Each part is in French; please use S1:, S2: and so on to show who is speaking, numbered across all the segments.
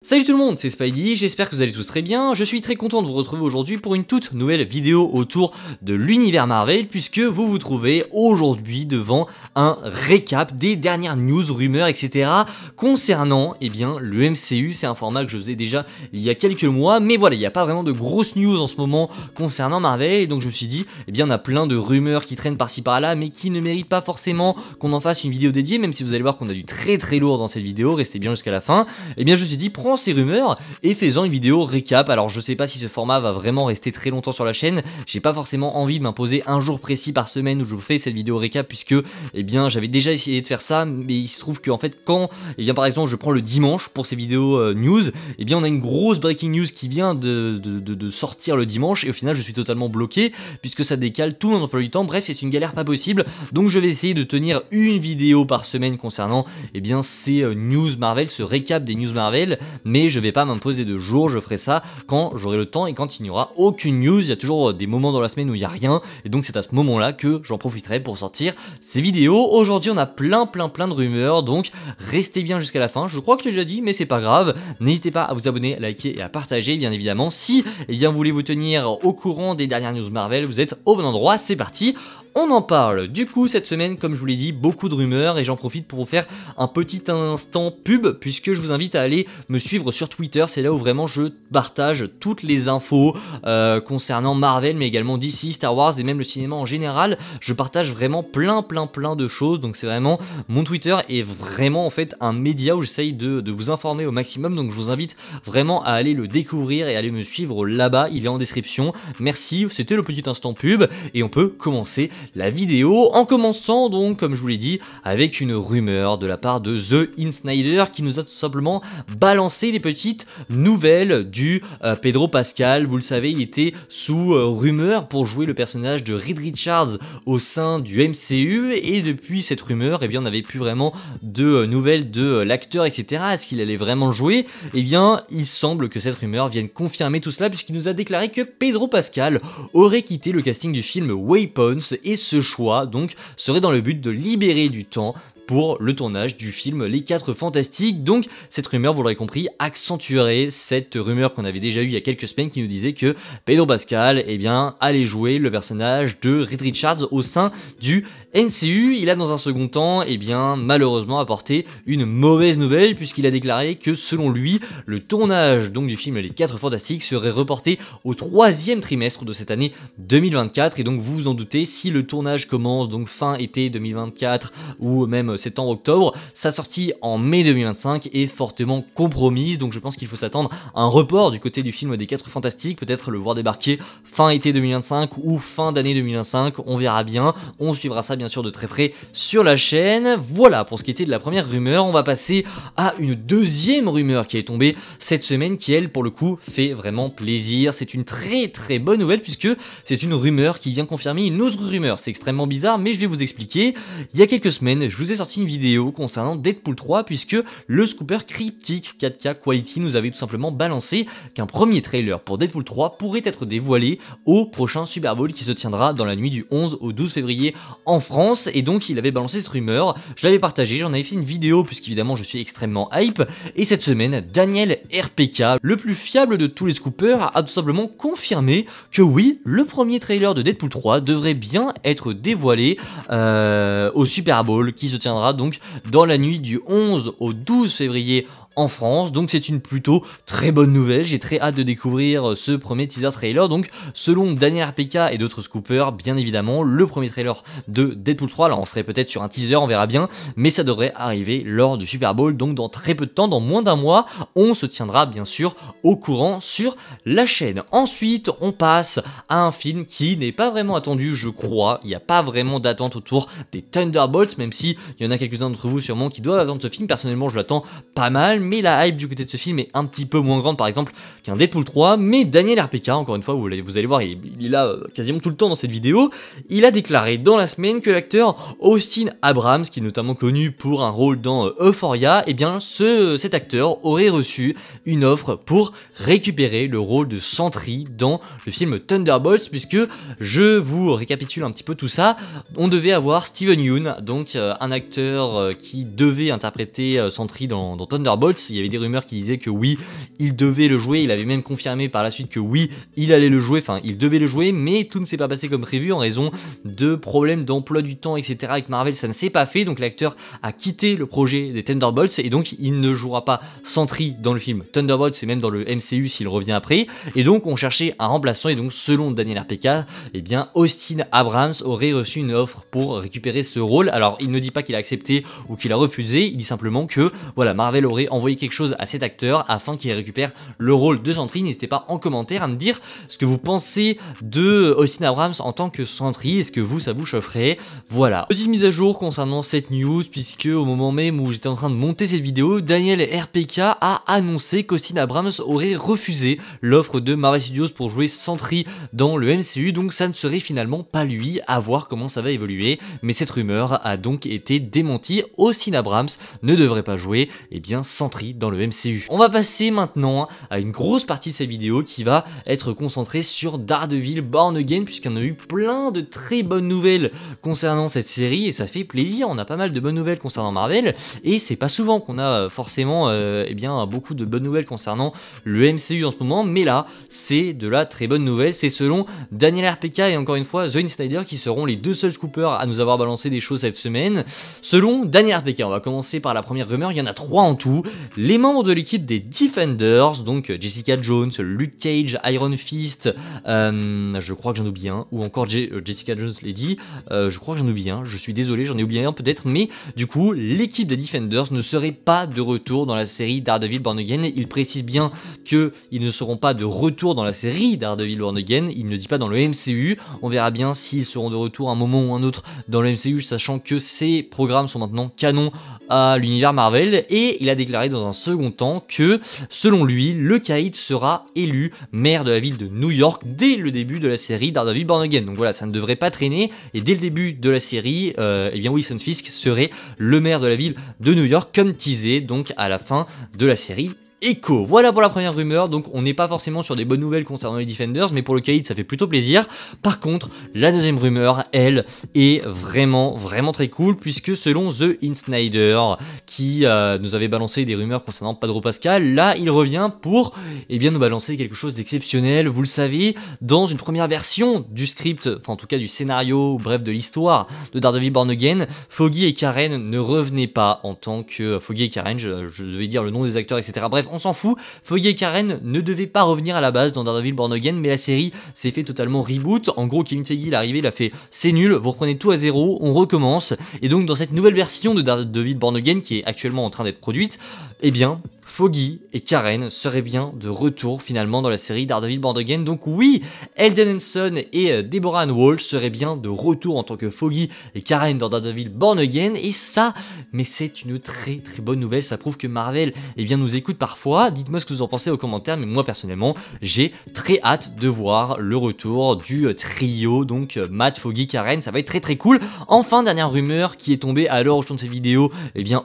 S1: Salut tout le monde, c'est Spidey, j'espère que vous allez tous très bien. Je suis très content de vous retrouver aujourd'hui pour une toute nouvelle vidéo autour de l'univers Marvel, puisque vous vous trouvez aujourd'hui devant un récap des dernières news, rumeurs, etc. concernant le MCU. C'est un format que je faisais déjà il y a quelques mois, mais voilà, il n'y a pas vraiment de grosses news en ce moment concernant Marvel, et donc je me suis dit, on a plein de rumeurs qui traînent par-ci par-là, mais qui ne méritent pas forcément qu'on en fasse une vidéo dédiée, même si vous allez voir qu'on a du très très lourd dans cette vidéo, restez bien jusqu'à la fin. Je me suis dit, prends ces rumeurs et faisant une vidéo récap. Alors je sais pas si ce format va vraiment rester très longtemps sur la chaîne, j'ai pas forcément envie de m'imposer un jour précis par semaine où je vous fais cette vidéo récap, puisque j'avais déjà essayé de faire ça, mais il se trouve qu'en fait quand par exemple je prends le dimanche pour ces vidéos news, on a une grosse breaking news qui vient de sortir le dimanche, et au final je suis totalement bloqué puisque ça décale tout mon emploi du temps. Bref, c'est une galère pas possible, donc je vais essayer de tenir une vidéo par semaine concernant ces news Marvel, ce récap des news Marvel, mais je vais pas m'imposer de jours, je ferai ça quand j'aurai le temps et quand il n'y aura aucune news. Il y a toujours des moments dans la semaine où il n'y a rien, et donc c'est à ce moment là que j'en profiterai pour sortir ces vidéos. Aujourd'hui on a plein de rumeurs, donc restez bien jusqu'à la fin. Je crois que je l'ai déjà dit, mais c'est pas grave. N'hésitez pas à vous abonner, à liker et à partager, bien évidemment. Si vous voulez vous tenir au courant des dernières news Marvel, vous êtes au bon endroit, c'est parti. On en parle. Du coup, cette semaine, comme je vous l'ai dit, beaucoup de rumeurs, et j'en profite pour vous faire un petit instant pub, puisque je vous invite à aller me suivre sur Twitter. C'est là où vraiment je partage toutes les infos concernant Marvel, mais également DC, Star Wars et même le cinéma en général. Je partage vraiment plein de choses, donc c'est vraiment, mon Twitter est vraiment en fait un média où j'essaye de vous informer au maximum, donc je vous invite vraiment à aller le découvrir et aller me suivre là-bas, il est en description. Merci, c'était le petit instant pub, et on peut commencer la vidéo en commençant donc, comme je vous l'ai dit, avec une rumeur de la part de The Insnider qui nous a tout simplement balancé des petites nouvelles du Pedro Pascal. Vous le savez, il était sous rumeur pour jouer le personnage de Reed Richards au sein du MCU, et depuis cette rumeur, on n'avait plus vraiment de nouvelles de l'acteur, etc. Est-ce qu'il allait vraiment le jouer? Il semble que cette rumeur vienne confirmer tout cela, puisqu'il nous a déclaré que Pedro Pascal aurait quitté le casting du film Weapons, et ce choix donc serait dans le but de libérer du temps pour le tournage du film Les 4 Fantastiques. Donc cette rumeur, vous l'aurez compris, accentuerait cette rumeur qu'on avait déjà eue il y a quelques semaines, qui nous disait que Pedro Pascal allait jouer le personnage de Reed Richards au sein du MCU. Il a dans un second temps malheureusement apporté une mauvaise nouvelle, puisqu'il a déclaré que selon lui, le tournage donc du film Les 4 Fantastiques serait reporté au 3e trimestre de cette année 2024, et donc vous vous en doutez, si le tournage commence donc fin été 2024 ou même septembre-octobre, sa sortie en mai 2025 est fortement compromise, donc je pense qu'il faut s'attendre à un report du côté du film des 4 Fantastiques, peut-être le voir débarquer fin été 2025 ou fin d'année 2025, on verra bien, on suivra ça bien sûr de très près sur la chaîne. Voilà pour ce qui était de la première rumeur. On va passer à une deuxième rumeur qui est tombée cette semaine, qui elle pour le coup fait vraiment plaisir. C'est une très bonne nouvelle, puisque c'est une rumeur qui vient confirmer une autre rumeur. C'est extrêmement bizarre, mais je vais vous expliquer. Il y a quelques semaines, je vous ai sorti une vidéo concernant Deadpool 3, puisque le scooper Cryptic 4K Quality nous avait tout simplement balancé qu'un premier trailer pour Deadpool 3 pourrait être dévoilé au prochain Super Bowl, qui se tiendra dans la nuit du 11 au 12 février en France. Et donc il avait balancé cette rumeur, je l'avais partagé, j'en avais fait une vidéo puisqu'évidemment je suis extrêmement hype, et cette semaine Daniel RPK, le plus fiable de tous les scoopers, a tout simplement confirmé que oui, le premier trailer de Deadpool 3 devrait bien être dévoilé au Super Bowl, qui se tiendra donc dans la nuit du 11 au 12 février en France. Donc c'est une plutôt très bonne nouvelle, j'ai très hâte de découvrir ce premier teaser trailer. Donc selon Daniel RPK et d'autres scoopers, bien évidemment le premier trailer de Deadpool 3, alors on serait peut-être sur un teaser, on verra bien, mais ça devrait arriver lors du Super Bowl, donc dans très peu de temps, dans moins d'un mois, on se tiendra bien sûr au courant sur la chaîne. Ensuite on passe à un film qui n'est pas vraiment attendu, je crois, il n'y a pas vraiment d'attente autour des Thunderbolts, même si il y en a quelques-uns d'entre vous sûrement qui doivent attendre ce film. Personnellement je l'attends pas mal, mais la hype du côté de ce film est un petit peu moins grande par exemple qu'un Deadpool 3, mais Daniel RPK, encore une fois vous allez voir, il est là quasiment tout le temps dans cette vidéo, il a déclaré dans la semaine que l'acteur Austin Abrams, qui est notamment connu pour un rôle dans Euphoria, cet acteur aurait reçu une offre pour récupérer le rôle de Sentry dans le film Thunderbolts, puisque je vous récapitule un petit peu tout ça, on devait avoir Steven Yeun, donc un acteur qui devait interpréter Sentry dans Thunderbolts, Thunderbolts. Il y avait des rumeurs qui disaient que oui, il devait le jouer, il avait même confirmé par la suite que oui, il allait le jouer, enfin il devait le jouer, mais tout ne s'est pas passé comme prévu en raison de problèmes d'emploi du temps, etc. Avec Marvel, ça ne s'est pas fait, donc l'acteur a quitté le projet des Thunderbolts et donc il ne jouera pas Sentry dans le film Thunderbolts et même dans le MCU s'il revient après, et donc on cherchait un remplaçant et donc selon Daniel RPK, eh bien Austin Abrams aurait reçu une offre pour récupérer ce rôle. Alors il ne dit pas qu'il a accepté ou qu'il a refusé, il dit simplement que voilà, Marvel aurait envoyé quelque chose à cet acteur afin qu'il récupère le rôle de Sentry. N'hésitez pas en commentaire à me dire ce que vous pensez de Austin Abrams en tant que Sentry, est-ce que vous, ça vous chaufferait? Voilà, petite mise à jour concernant cette news, puisque au moment même où j'étais en train de monter cette vidéo, Daniel RPK a annoncé qu'Austin Abrams aurait refusé l'offre de Marvel Studios pour jouer Sentry dans le MCU, donc ça ne serait finalement pas lui, à voir comment ça va évoluer, mais cette rumeur a donc été démentie. Austin Abrams ne devrait pas jouer Sentry dans le MCU. On va passer maintenant à une grosse partie de cette vidéo qui va être concentrée sur Daredevil Born Again, puisqu'on a eu plein de très bonnes nouvelles concernant cette série et ça fait plaisir. On a pas mal de bonnes nouvelles concernant Marvel et c'est pas souvent qu'on a forcément beaucoup de bonnes nouvelles concernant le MCU en ce moment, mais là c'est de la très bonne nouvelle. C'est selon Daniel RPK et encore une fois The Insider qui seront les deux seuls scoopers à nous avoir balancé des choses cette semaine. Selon Daniel RPK, on va commencer par la première rumeur, il y en a 3 en tout. Les membres de l'équipe des Defenders, donc Jessica Jones, Luke Cage, Iron Fist, je crois que j'en oublie un, ou encore Jessica Jones l'a dit, je crois que j'en oublie un, je suis désolé, j'en ai oublié un peut-être, mais du coup, l'équipe des Defenders ne serait pas de retour dans la série Daredevil Born Again. Il précise bien qu'ils ne seront pas de retour dans la série Daredevil Born Again, il ne dit pas dans le MCU, on verra bien s'ils seront de retour à un moment ou un autre dans le MCU, sachant que ces programmes sont maintenant canon à l'univers Marvel, et il a déclaré dans un second temps que, selon lui, le Caïd sera élu maire de la ville de New York dès le début de la série Daredevil Born Again. Donc voilà, ça ne devrait pas traîner, et dès le début de la série, Wilson Fisk serait le maire de la ville de New York, comme teasé donc à la fin de la série Echo. Voilà pour la première rumeur, donc on n'est pas forcément sur des bonnes nouvelles concernant les Defenders, mais pour le Caïd ça fait plutôt plaisir. Par contre, la deuxième rumeur, elle, est vraiment très cool, puisque selon The Insider, qui nous avait balancé des rumeurs concernant Pedro Pascal, là il revient pour nous balancer quelque chose d'exceptionnel. Vous le savez, dans une première version du script, enfin en tout cas du scénario, bref de l'histoire de Daredevil Born Again, Foggy et Karen ne revenaient pas en tant que Foggy et Karen, je devais dire le nom des acteurs, etc. Bref, on s'en fout, Foggy et Karen ne devaient pas revenir à la base dans Daredevil Born Again, mais la série s'est fait totalement reboot. En gros, Kevin Feige il est arrivé, il a fait c'est nul, vous reprenez tout à zéro, on recommence. Et donc dans cette nouvelle version de Daredevil Born Again qui est actuellement en train d'être produite, Foggy et Karen seraient bien de retour finalement dans la série Daredevil Born Again. Donc oui, Elden Henson et Deborah Ann Woll seraient bien de retour en tant que Foggy et Karen dans Daredevil Born Again. Et ça, mais c'est une très bonne nouvelle. Ça prouve que Marvel nous écoute parfois. Dites-moi ce que vous en pensez aux commentaires, mais moi personnellement, j'ai très hâte de voir le retour du trio, donc Matt, Foggy, Karen. Ça va être très cool. Enfin, dernière rumeur qui est tombée à l'heure où je tourne cette vidéo,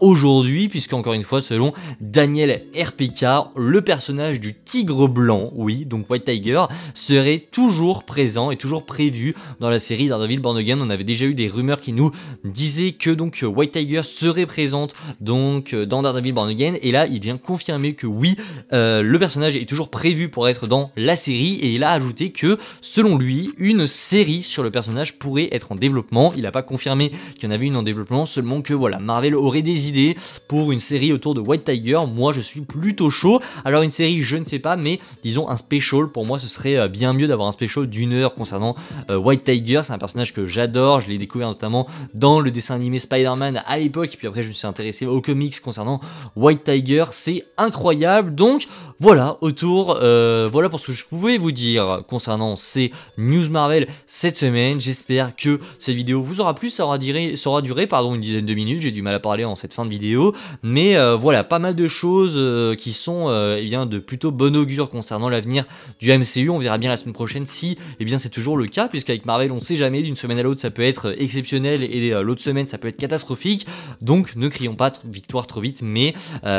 S1: aujourd'hui, puisque encore une fois, selon Daniel RPK, le personnage du tigre blanc, oui, donc White Tiger, serait toujours présent et toujours prévu dans la série Daredevil Born Again. On avait déjà eu des rumeurs qui nous disaient que donc White Tiger serait présente donc dans Daredevil Born Again, et là il vient confirmer que oui, le personnage est toujours prévu pour être dans la série, et il a ajouté que selon lui, une série sur le personnage pourrait être en développement. Il n'a pas confirmé qu'il y en avait une en développement, seulement que voilà, Marvel aurait des idées pour une série autour de White Tiger. Moi je suis plutôt chaud. Alors une série je ne sais pas, mais disons un special, pour moi ce serait bien mieux d'avoir un special d'1 heure concernant White Tiger. C'est un personnage que j'adore, je l'ai découvert notamment dans le dessin animé Spider-Man à l'époque, et puis après je me suis intéressé aux comics concernant White Tiger, c'est incroyable. Donc voilà, voilà pour ce que je pouvais vous dire concernant ces news Marvel cette semaine. J'espère que cette vidéo vous aura plu, ça aura duré une dizaine de minutes, j'ai du mal à parler en cette fin de vidéo, mais voilà, pas mal de choses qui sont de plutôt bon augure concernant l'avenir du MCU. On verra bien la semaine prochaine si c'est toujours le cas, puisqu'avec Marvel on sait jamais, d'une semaine à l'autre ça peut être exceptionnel et l'autre semaine ça peut être catastrophique, donc ne crions pas victoire trop vite. Mais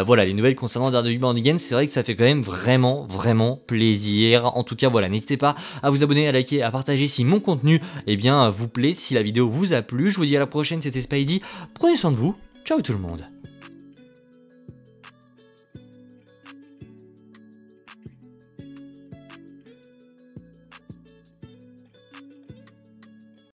S1: voilà, les nouvelles concernant Daredevil Born Again, c'est vrai que ça fait quand même vraiment plaisir. En tout cas voilà, n'hésitez pas à vous abonner, à liker, à partager si mon contenu vous plaît, si la vidéo vous a plu. Je vous dis à la prochaine, c'était Spidey, prenez soin de vous, ciao tout le monde.